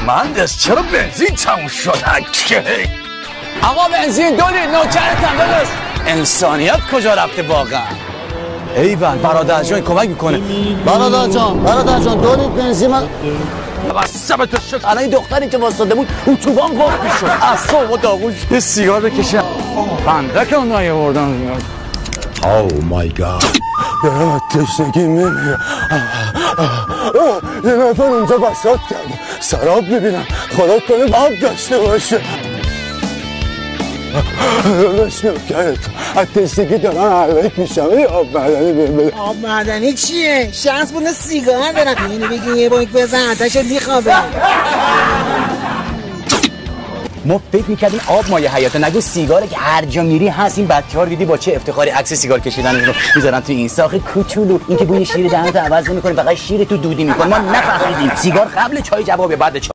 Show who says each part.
Speaker 1: مهندس چرا بنزین تموم شد؟
Speaker 2: آقا بنزین 2 لیتر نوکرتم داداش. انسانیت کجا رفته واقعا؟ ایول برادر جان کمک میکنه.
Speaker 3: برادر جان 2 لیتر بنزین من
Speaker 1: واسه تو شد.
Speaker 2: الان این دختری که واسطه بود اتوبان قفل شد. اعصابم داغون شد.
Speaker 1: یه سیگار بکشم.
Speaker 2: بنده که اونایی آوردن.
Speaker 1: Oh my god.
Speaker 3: دارم تشنگی میمیرم. یه نفر اونجا بساط کرده سراب میبینم خدا کنه آب داشته باشه. داداش نوکرت از تشنگی دارم حلوک میشم. یه آب معدنی بده.
Speaker 4: آب معدنی چیه؟ شخص بونه سیگار دارم. اینو بگی یه بانک بزن آتشو میخوابه.
Speaker 2: ما فکر میکردیم آب مایه حیاته، نگو سیگاره که هر جا میری هست. این بچه‌ها رو دیدی با چه افتخاری عکس سیگار کشیدن رو میذارن تو اینستا. آخه کوچولو این که بوی شیر دهنت عوض نمی‌کنه، فقط شیر تو دودی می‌کنه. ما نفهمیدیم سیگار قبل چای جوابه بعد چای.